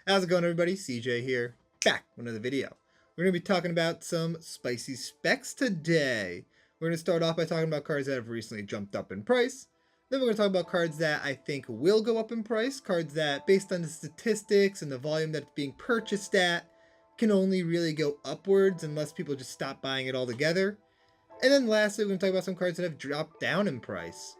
How's it going, everybody? CJ here, back with another video. We're going to be talking about some spicy specs today. We're going to start off by talking about cards that have recently jumped up in price. Then we're going to talk about cards that I think will go up in price, cards that, based on the statistics and the volume that's being purchased at, can only really go upwards unless people just stop buying it altogether. And then lastly, we're going to talk about some cards that have dropped down in price.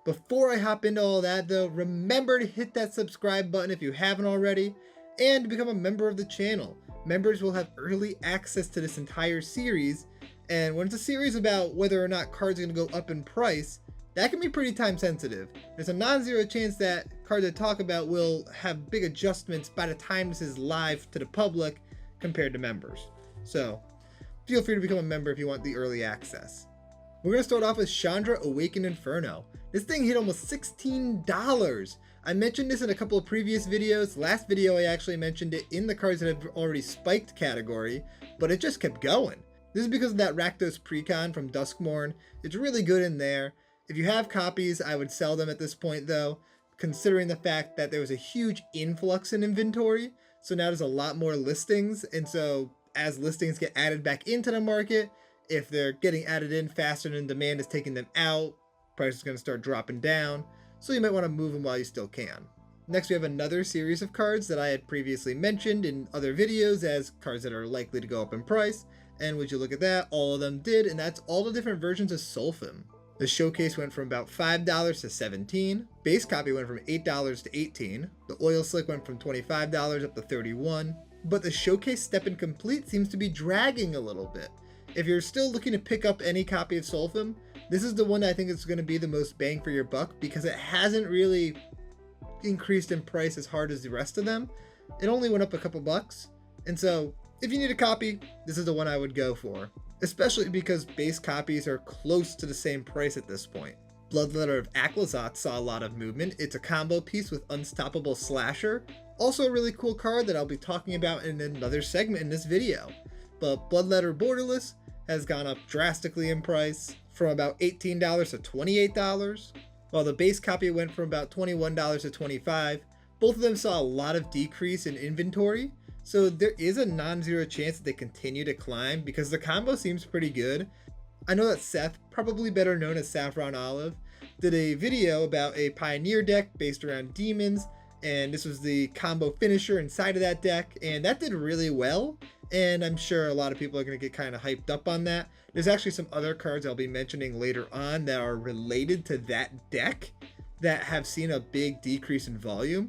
Before I hop into all that though, remember to hit that subscribe button if you haven't already, and to become a member of the channel. Members will have early access to this entire series, and when it's a series about whether or not cards are going to go up in price, that can be pretty time sensitive. There's a non-zero chance that cards I talk about will have big adjustments by the time this is live to the public compared to members. So feel free to become a member if you want the early access. We're going to start off with Chandra Awakened Inferno. This thing hit almost $16. I mentioned this in a couple of previous videos. Last video I actually mentioned it in the cards that have already spiked category, but it just kept going. This is because of that Rakdos Precon from Duskmourn. It's really good in there. If you have copies, I would sell them at this point though, considering the fact that there was a huge influx in inventory. So now there's a lot more listings, and so as listings get added back into the market, if they're getting added in faster than demand is taking them out, price is going to start dropping down, so you might want to move them while you still can. Next, we have another series of cards that I had previously mentioned in other videos as cards that are likely to go up in price, and would you look at that, all of them did, and that's all the different versions of Sulfim. The showcase went from about $5 to $17, base copy went from $8 to $18, the oil slick went from $25 up to $31, but the showcase step and complete seems to be dragging a little bit. If you're still looking to pick up any copy of Sulfim, this is the one I think is going to be the most bang for your buck because it hasn't really increased in price as hard as the rest of them. It only went up a couple bucks. And so if you need a copy, this is the one I would go for, especially because base copies are close to the same price at this point. Bloodletter of Aklazot saw a lot of movement. It's a combo piece with Unstoppable Slasher. Also a really cool card that I'll be talking about in another segment in this video. But Bloodletter Borderless has gone up drastically in price from about $18 to $28, while the base copy went from about $21 to $25. Both of them saw a lot of decrease in inventory, so there is a non-zero chance that they continue to climb because the combo seems pretty good. I know that Seth, probably better known as Saffron Olive, did a video about a Pioneer deck based around demons, and this was the combo finisher inside of that deck, and that did really well. And I'm sure a lot of people are going to get kind of hyped up on that. There's actually some other cards I'll be mentioning later on that are related to that deck that have seen a big decrease in volume.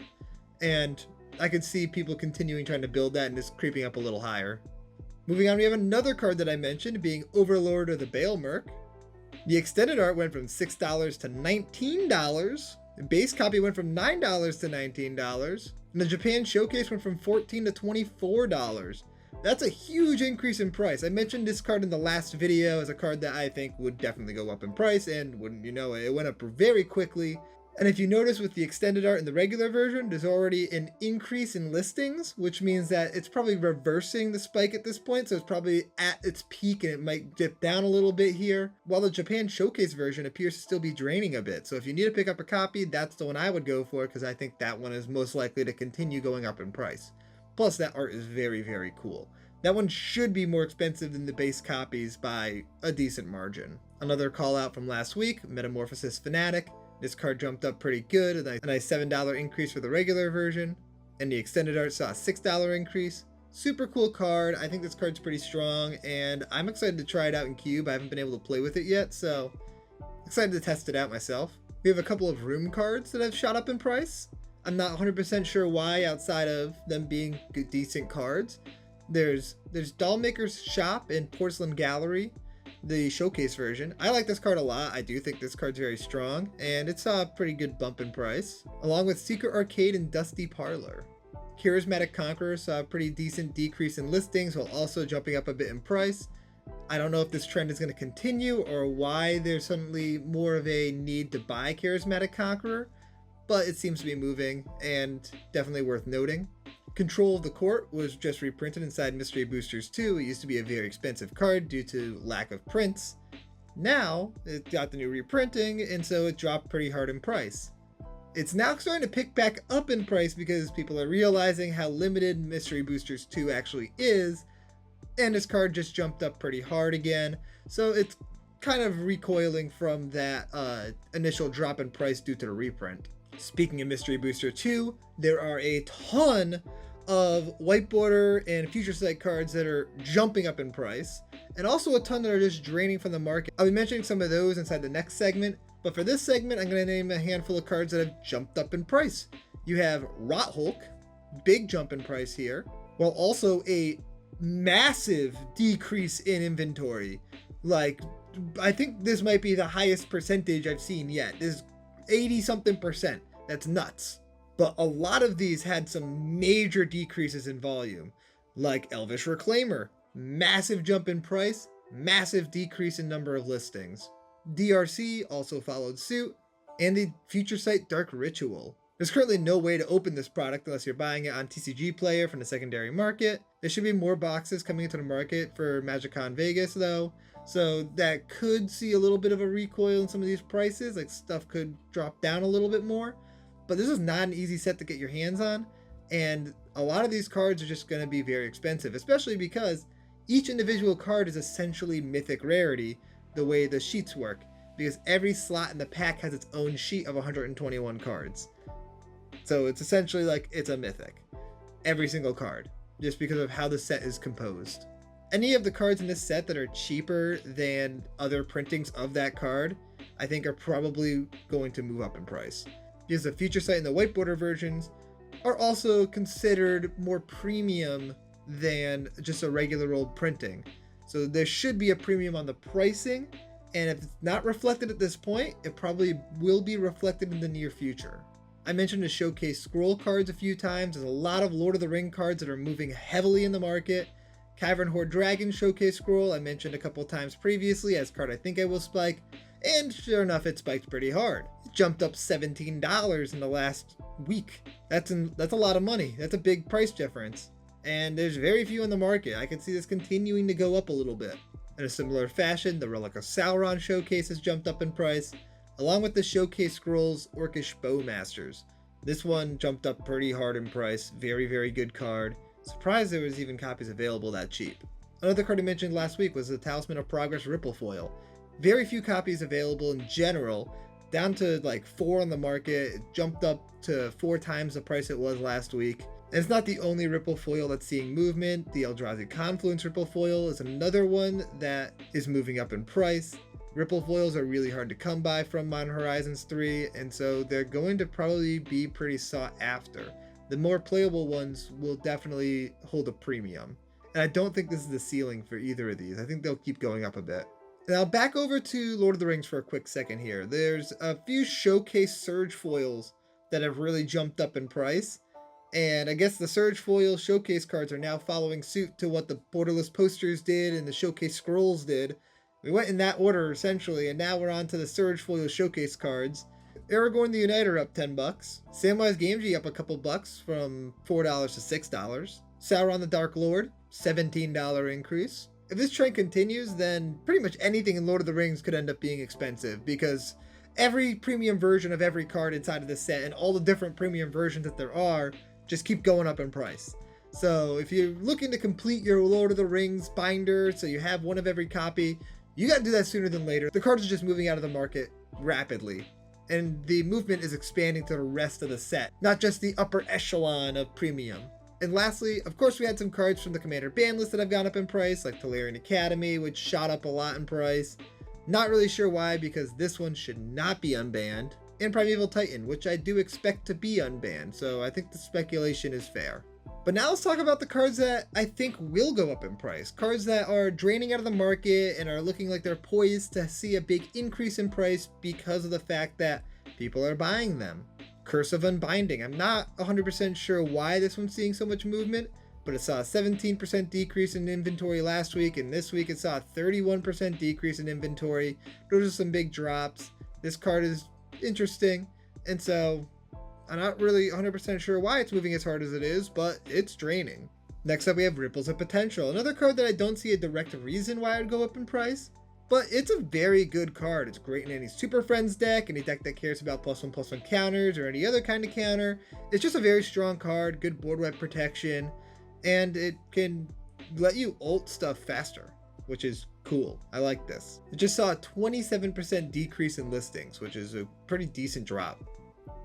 And I could see people continuing trying to build that and just creeping up a little higher. Moving on, we have another card that I mentioned being Overlord of the Balemerc. The extended art went from $6 to $19. The base copy went from $9 to $19. And the Japan Showcase went from $14 to $24. That's a huge increase in price. I mentioned this card in the last video as a card that I think would definitely go up in price, and wouldn't you know it, went up very quickly. And if you notice with the extended art and the regular version, there's already an increase in listings, which means that it's probably reversing the spike at this point, so it's probably at its peak and it might dip down a little bit here, while the Japan Showcase version appears to still be draining a bit. So if you need to pick up a copy, that's the one I would go for because I think that one is most likely to continue going up in price. Plus, that art is very, very cool. That one should be more expensive than the base copies by a decent margin. Another call out from last week, Metamorphosis Fanatic. This card jumped up pretty good, a nice $7 increase for the regular version. And the extended art saw a $6 increase. Super cool card. I think this card's pretty strong, and I'm excited to try it out in Cube. I haven't been able to play with it yet, so excited to test it out myself. We have a couple of room cards that have shot up in price. I'm not 100% sure why outside of them being good, decent cards. There's Dollmaker's Shop and Porcelain Gallery, the showcase version. I like this card a lot. I do think this card's very strong, and it saw a pretty good bump in price, along with Secret Arcade and Dusty Parlor. Charismatic Conqueror saw a pretty decent decrease in listings while also jumping up a bit in price. I don't know if this trend is going to continue or why there's suddenly more of a need to buy Charismatic Conqueror, but it seems to be moving and definitely worth noting. Control of the Court was just reprinted inside Mystery Boosters 2. It used to be a very expensive card due to lack of prints. Now, it got the new reprinting, and so it dropped pretty hard in price. It's now starting to pick back up in price because people are realizing how limited Mystery Boosters 2 actually is, and this card just jumped up pretty hard again, so it's kind of recoiling from that initial drop in price due to the reprint. Speaking of Mystery Booster 2, there are a ton of White Border and Future Sight cards that are jumping up in price, and also a ton that are just draining from the market. I'll be mentioning some of those inside the next segment, but for this segment, I'm going to name a handful of cards that have jumped up in price. You have Rot Hulk, big jump in price here, while also a massive decrease in inventory. Like, I think this might be the highest percentage I've seen yet. This is 80-something%. That's nuts. But a lot of these had some major decreases in volume, like Elvish Reclaimer, massive jump in price, massive decrease in number of listings. DRC also followed suit, and the Future Sight Dark Ritual. There's currently no way to open this product unless you're buying it on TCG Player from the secondary market. There should be more boxes coming into the market for MagicCon Vegas though, so that could see a little bit of a recoil in some of these prices, like stuff could drop down a little bit more. But this is not an easy set to get your hands on, and a lot of these cards are just going to be very expensive, especially because each individual card is essentially mythic rarity the way the sheets work, because every slot in the pack has its own sheet of 121 cards. So it's essentially like it's a mythic, every single card, just because of how the set is composed. Any of the cards in this set that are cheaper than other printings of that card, I think are probably going to move up in price, because the Future Sight and the White Border versions are also considered more premium than just a regular old printing. So there should be a premium on the pricing, and if it's not reflected at this point, it probably will be reflected in the near future. I mentioned the Showcase Scroll cards a few times. There's a lot of Lord of the Ring cards that are moving heavily in the market. Cavern Horde Dragon Showcase Scroll I mentioned a couple times previously as card I think I will spike, and sure enough it spiked pretty hard. It jumped up $17 in the last week. That's a lot of money. That's a big price difference. And there's very few in the market. I can see this continuing to go up a little bit. In a similar fashion, the Relic of Sauron Showcase has jumped up in price, along with the Showcase Scrolls Orcish Bowmasters. This one jumped up pretty hard in price. Very, very good card. Surprised there was even copies available that cheap. Another card I mentioned last week was the Talisman of Progress Ripple Foil. Very few copies available in general, down to like 4 on the market. It jumped up to 4 times the price it was last week. And it's not the only Ripple Foil that's seeing movement. The Eldrazi Confluence Ripple Foil is another one that is moving up in price. Ripple Foils are really hard to come by from Modern Horizons 3, and so they're going to probably be pretty sought after. The more playable ones will definitely hold a premium. And I don't think this is the ceiling for either of these. I think they'll keep going up a bit. Now back over to Lord of the Rings for a quick second here. There's a few Showcase Surge Foils that have really jumped up in price. And I guess the Surge Foil Showcase cards are now following suit to what the Borderless posters did and the Showcase Scrolls did. We went in that order essentially, and now we're on to the Surge Foil Showcase cards. Aragorn the Uniter up $10. Samwise Gamgee up a couple bucks from $4 to $6. Sauron the Dark Lord, $17 increase. If this trend continues, then pretty much anything in Lord of the Rings could end up being expensive, because every premium version of every card inside of this set and all the different premium versions that there are just keep going up in price. So if you're looking to complete your Lord of the Rings binder so you have one of every copy, you gotta do that sooner than later. The cards are just moving out of the market rapidly, and the movement is expanding to the rest of the set, not just the upper echelon of premium. And lastly, of course, we had some cards from the Commander ban list that have gone up in price, like Tolarian Academy, which shot up a lot in price. Not really sure why, because this one should not be unbanned. And Primeval Titan, which I do expect to be unbanned, so I think the speculation is fair. But now let's talk about the cards that I think will go up in price. Cards that are draining out of the market and are looking like they're poised to see a big increase in price because of the fact that people are buying them. Curse of Unbinding. I'm not 100% sure why this one's seeing so much movement, but it saw a 17% decrease in inventory last week, and this week it saw a 31% decrease in inventory. Those are some big drops. This card is interesting, and so I'm not really 100% sure why it's moving as hard as it is, but it's draining. Next up we have Ripples of Potential, another card that I don't see a direct reason why it would go up in price, but it's a very good card. It's great in any Super Friends deck, any deck that cares about +1/+1 counters, or any other kind of counter. It's just a very strong card, good board wipe protection, and it can let you ult stuff faster, which is cool. I like this. It just saw a 27% decrease in listings, which is a pretty decent drop.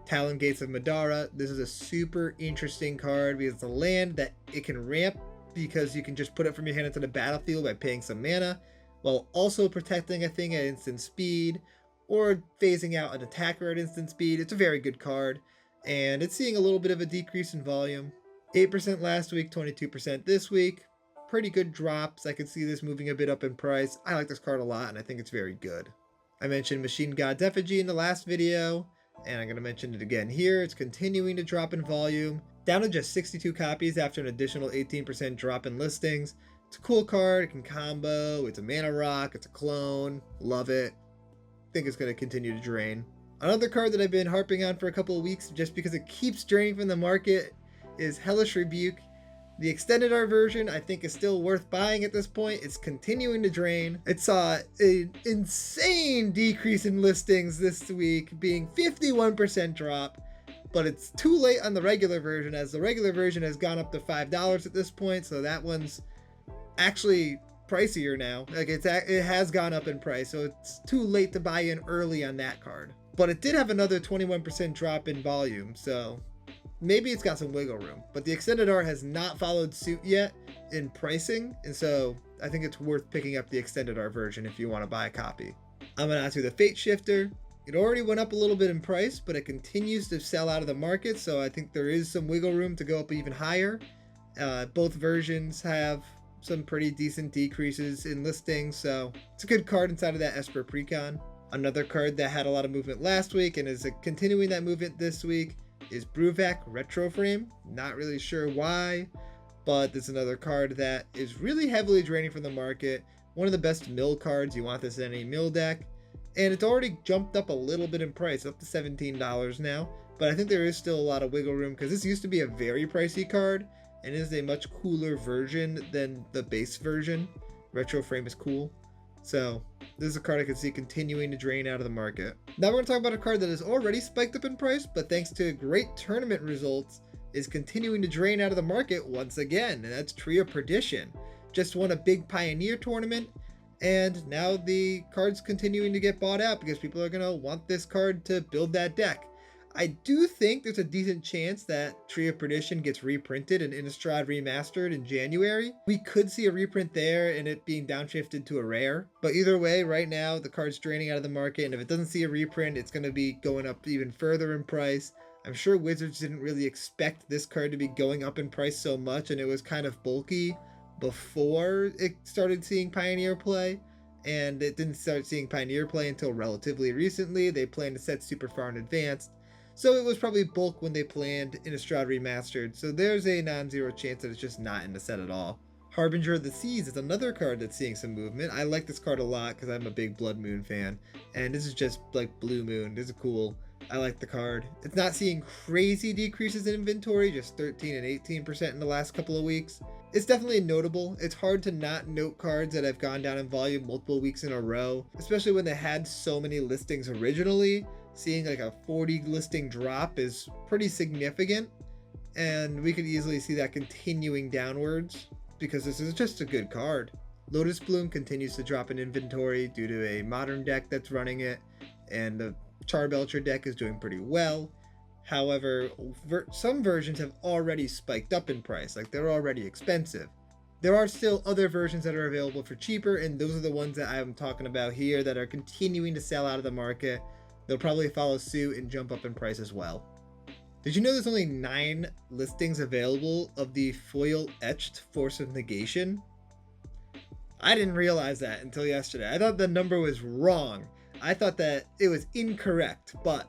Talon Gates of Madara. This is a super interesting card because it's a land that it can ramp because you can just put it from your hand into the battlefield by paying some mana, while also protecting a thing at instant speed or phasing out an attacker at instant speed. It's a very good card, and it's seeing a little bit of a decrease in volume. 8% last week, 22% this week. Pretty good drops. I could see this moving a bit up in price. I like this card a lot, and I think it's very good. I mentioned Machine God's Effigy in the last video, and I'm going to mention it again here. It's continuing to drop in volume, down to just 62 copies after an additional 18% drop in listings. It's a cool card. It can combo. It's a mana rock. It's a clone. Love it. Think it's going to continue to drain. Another card that I've been harping on for a couple of weeks just because it keeps draining from the market is Hellish Rebuke. The extended art version I think is still worth buying at this point. It's continuing to drain. It saw an insane decrease in listings this week, being 51% drop, but it's too late on the regular version, as the regular version has gone up to $5 at this point, so that one's actually pricier now. Like it has gone up in price, so it's too late to buy in early on that card. But it did have another 21% drop in volume, so maybe it's got some wiggle room. But the extended art has not followed suit yet in pricing, and so I think it's worth picking up the extended art version if you want to buy a copy. I'm going to ask you the Fate Shifter. It already went up a little bit in price, but it continues to sell out of the market, so I think there is some wiggle room to go up even higher. Both versions have some pretty decent decreases in listings, so it's a good card inside of that Esper Precon. Another card that had a lot of movement last week and is continuing that movement this week is Bruvac Retro Frame. Not really sure why, but it's another card that is really heavily draining from the market. One of the best mill cards. You want this in any mill deck, and it's already jumped up a little bit in price, up to $17 now, but I think there is still a lot of wiggle room because this used to be a very pricey card and is a much cooler version than the base version. Retro Frame is cool, so this is a card I could see continuing to drain out of the market. Now we're going to talk about a card that has already spiked up in price, but thanks to great tournament results is continuing to drain out of the market once again, and that's Tree of Perdition. Just won a big Pioneer tournament, and now the card's continuing to get bought out because people are going to want this card to build that deck. I do think there's a decent chance that Tree of Perdition gets reprinted and Innistrad remastered in January. We could see a reprint there and it being downshifted to a rare. But either way, right now, the card's draining out of the market, and if it doesn't see a reprint, it's going to be going up even further in price. I'm sure Wizards didn't really expect this card to be going up in price so much, and it was kind of bulky before it started seeing Pioneer play. And it didn't start seeing Pioneer play until relatively recently. They planned to set super far in advance, so it was probably bulk when they planned Innistrad Remastered, so there's a non-zero chance that it's just not in the set at all. Harbinger of the Seas is another card that's seeing some movement. I like this card a lot because I'm a big Blood Moon fan, and this is just like Blue Moon. This is cool. I like the card. It's not seeing crazy decreases in inventory, just 13 and 18% in the last couple of weeks. It's definitely notable. It's hard to not note cards that have gone down in volume multiple weeks in a row, especially when they had so many listings originally. Seeing like a 40 listing drop is pretty significant, and we could easily see that continuing downwards because this is just a good card. Lotus Bloom continues to drop in inventory due to a modern deck that's running it, and the Charbelcher deck is doing pretty well. However, some versions have already spiked up in price, like they're already expensive. There are still other versions that are available for cheaper, and those are the ones that I'm talking about here that are continuing to sell out of the market. They'll probably follow suit and jump up in price as well. Did you know there's only 9 listings available of the foil etched Force of Negation? I didn't realize that until yesterday. I thought the number was wrong. I thought that it was incorrect, but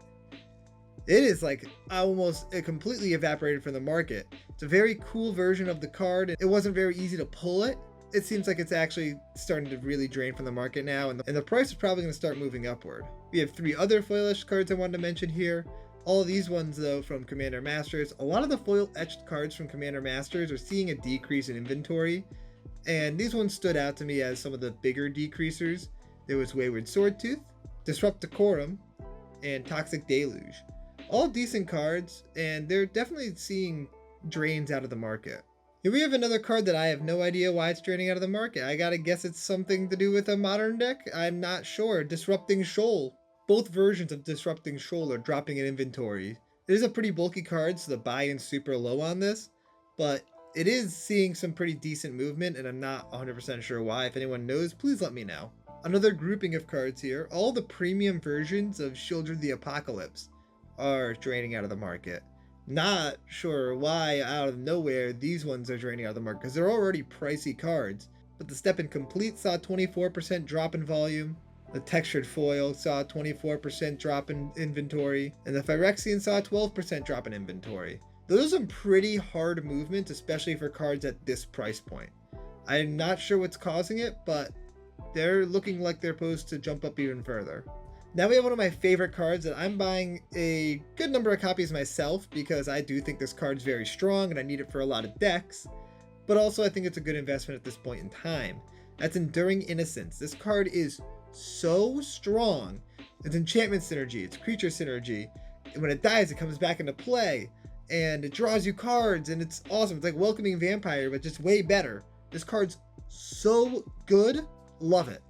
it is like almost it completely evaporated from the market. It's a very cool version of the card. It wasn't very easy to pull it. It seems like it's actually starting to really drain from the market now, and the price is probably going to start moving upward. We have 3 other foilish cards I wanted to mention here. All of these ones, though, from Commander Masters. A lot of the foil etched cards from Commander Masters are seeing a decrease in inventory, and these ones stood out to me as some of the bigger decreasers. There was Wayward Swordtooth, Disrupt Decorum, and Toxic Deluge. All decent cards, and they're definitely seeing drains out of the market. Here we have another card that I have no idea why it's draining out of the market. I gotta guess it's something to do with a modern deck? I'm not sure. Disrupting Shoal. Both versions of Disrupting Shoal are dropping in inventory. It is a pretty bulky card, so the buy-in's super low on this, but it is seeing some pretty decent movement, and I'm not 100% sure why. If anyone knows, please let me know. Another grouping of cards here, all the premium versions of Children of the Apocalypse are draining out of the market. Not sure why out of nowhere these ones are draining out of the market, because they're already pricey cards. But the Step Incomplete saw a 24% drop in volume, the Textured Foil saw a 24% drop in inventory, and the Phyrexian saw a 12% drop in inventory. Those are some pretty hard movements, especially for cards at this price point. I'm not sure what's causing it, but they're looking like they're supposed to jump up even further. Now we have one of my favorite cards that I'm buying a good number of copies myself because I do think this card's very strong and I need it for a lot of decks, but also I think it's a good investment at this point in time. That's Enduring Innocence. This card is so strong. It's enchantment synergy, it's creature synergy. And when it dies, it comes back into play and it draws you cards and it's awesome. It's like Welcoming Vampire, but just way better. This card's so good. Love it.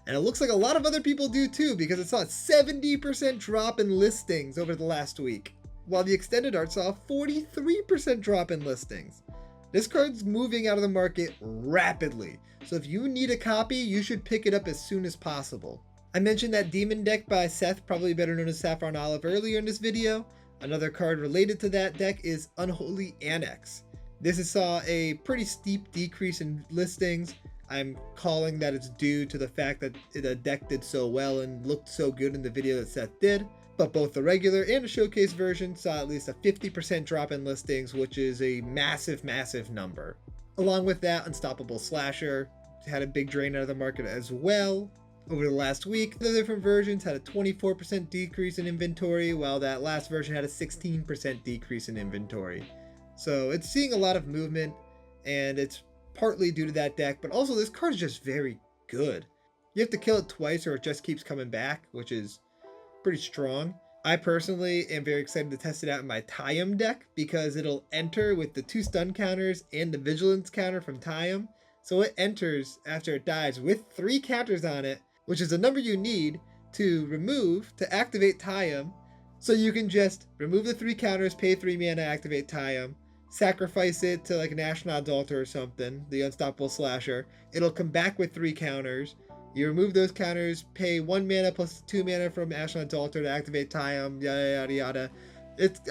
And it looks like a lot of other people do too, because it saw a 70% drop in listings over the last week, while the extended art saw a 43% drop in listings. This card's moving out of the market rapidly, so if you need a copy, you should pick it up as soon as possible. I mentioned that demon deck by Seth, probably better known as Saffron Olive, earlier in this video. Another card related to that deck is Unholy Annex. This saw a pretty steep decrease in listings. I'm calling that it's due to the fact that the deck did so well and looked so good in the video that Seth did, but both the regular and the showcase version saw at least a 50% drop in listings, which is a massive, massive number. Along with that, Unstoppable Slasher had a big drain out of the market as well. Over the last week, the different versions had a 24% decrease in inventory, while that last version had a 16% decrease in inventory. So it's seeing a lot of movement, and it's partly due to that deck, but also this card is just very good. You have to kill it twice or it just keeps coming back, which is pretty strong. I personally am very excited to test it out in my Tayum deck because it'll enter with the 2 stun counters and the vigilance counter from Tayum. So it enters after it dies with 3 counters on it, which is the number you need to remove to activate Tayum. So you can just remove the 3 counters, pay 3 mana, activate Tayum, sacrifice it to like an Ashnod's Altar or something, the Unstoppable Slasher. It'll come back with 3 counters. You remove those counters, pay 1 mana plus 2 mana from Ashnod's Altar to activate Tayum, yada yada yada.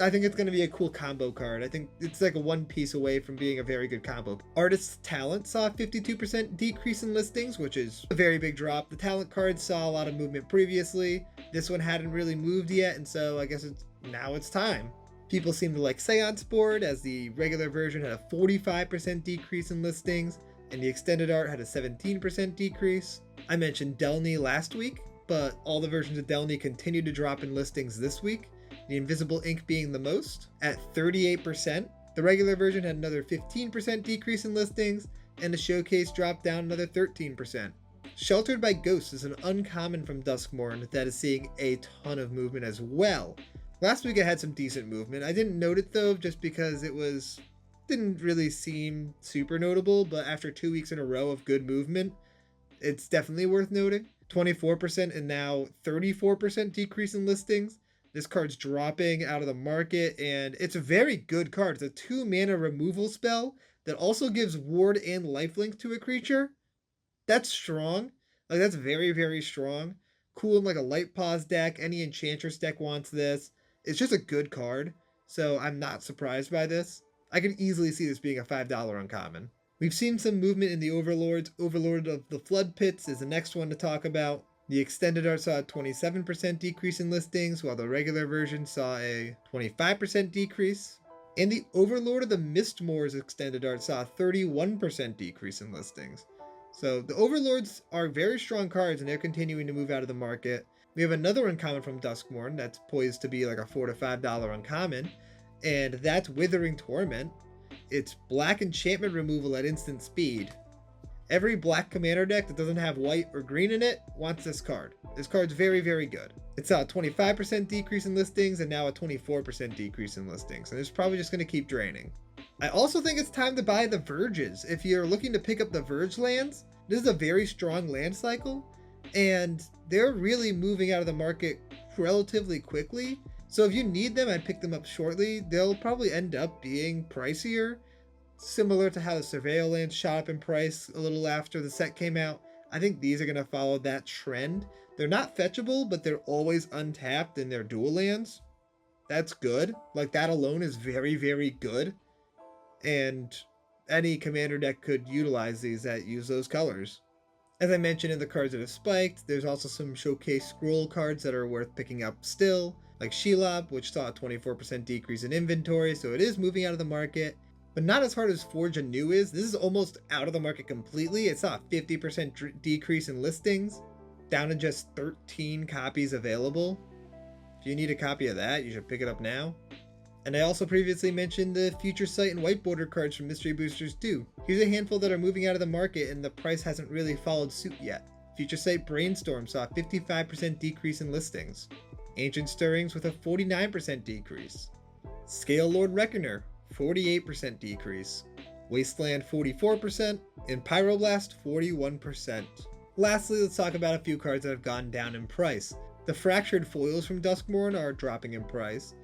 I think it's going to be a cool combo card. I think it's like a 1 piece away from being a very good combo. Artist's Talent saw a 52% decrease in listings, which is a very big drop. The Talent card saw a lot of movement previously. This one hadn't really moved yet, and so I guess now it's time. People seem to like Seance Board, as the regular version had a 45% decrease in listings, and the extended art had a 17% decrease. I mentioned Delny last week, but all the versions of Delny continue to drop in listings this week, the Invisible Ink being the most, at 38%. The regular version had another 15% decrease in listings, and the Showcase dropped down another 13%. Sheltered by Ghosts is an uncommon from Duskmourn that is seeing a ton of movement as well. Last week I had some decent movement. I didn't note it though, just because it didn't really seem super notable, but after 2 weeks in a row of good movement, it's definitely worth noting. 24% and now 34% decrease in listings. This card's dropping out of the market, and it's a very good card. It's a 2 mana removal spell that also gives ward and lifelink to a creature. That's strong. Like, that's very, very strong. Cool in like a Light Pause deck. Any Enchantress deck wants this. It's just a good card, so I'm not surprised by this. I could easily see this being a $5 uncommon. We've seen some movement in the Overlords. Overlord of the Flood Pits is the next one to talk about. The extended art saw a 27% decrease in listings, while the regular version saw a 25% decrease. And the Overlord of the Mistmoors extended art saw a 31% decrease in listings. So the Overlords are very strong cards, and they're continuing to move out of the market. We have another uncommon from Duskmourn that's poised to be like a $4 to $5 uncommon, and that's Withering Torment. It's black enchantment removal at instant speed. Every black commander deck that doesn't have white or green in it wants this card. This card's very, very good. It saw a 25% decrease in listings and now a 24% decrease in listings, and it's probably just going to keep draining. I also think it's time to buy the Verges. If you're looking to pick up the Verge lands, this is a very strong land cycle, and they're really moving out of the market relatively quickly. So if you need them, I'd pick them up shortly. They'll probably end up being pricier, similar to how the Surveil lands shot up in price a little after the set came out. I think these are going to follow that trend. They're not fetchable, but they're always untapped in their dual lands. That's good. Like, that alone is very, very good. And any commander deck could utilize these that use those colors. As I mentioned in the cards that have spiked, there's also some showcase scroll cards that are worth picking up still, like Shelob, which saw a 24% decrease in inventory, so it is moving out of the market, but not as hard as Forge Anew is. This is almost out of the market completely. It saw a 50% decrease in listings, down to just 13 copies available. If you need a copy of that, you should pick it up now. And I also previously mentioned the Future Sight and White Border cards from Mystery Boosters 2. Here's a handful that are moving out of the market and the price hasn't really followed suit yet. Future Sight Brainstorm saw a 55% decrease in listings. Ancient Stirrings with a 49% decrease. Scale Lord Reckoner, 48% decrease. Wasteland 44%, and Pyroblast 41%. Lastly, let's talk about a few cards that have gone down in price. The Fractured Foils from Duskmourn are dropping in price.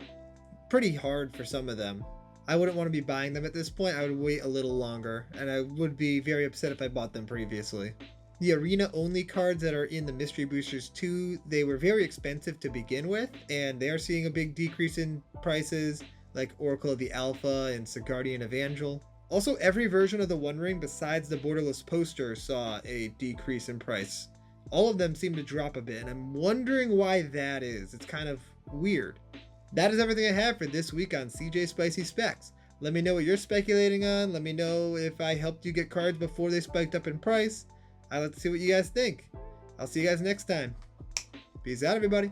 Pretty hard for some of them. I wouldn't want to be buying them at this point. I would wait a little longer, and I would be very upset if I bought them previously. The arena only cards that are in the Mystery Boosters 2, they were very expensive to begin with, and they are seeing a big decrease in prices, like Oracle of the Alpha and Sigardian Evangel. Also, every version of the One Ring besides the borderless poster saw a decrease in price. All of them seem to drop a bit, and I'm wondering why that is. It's kind of weird. That is everything I have for this week on CJ Spicy Specs. Let me know what you're speculating on. Let me know if I helped you get cards before they spiked up in price. I'd like to see what you guys think. I'll see you guys next time. Peace out, everybody.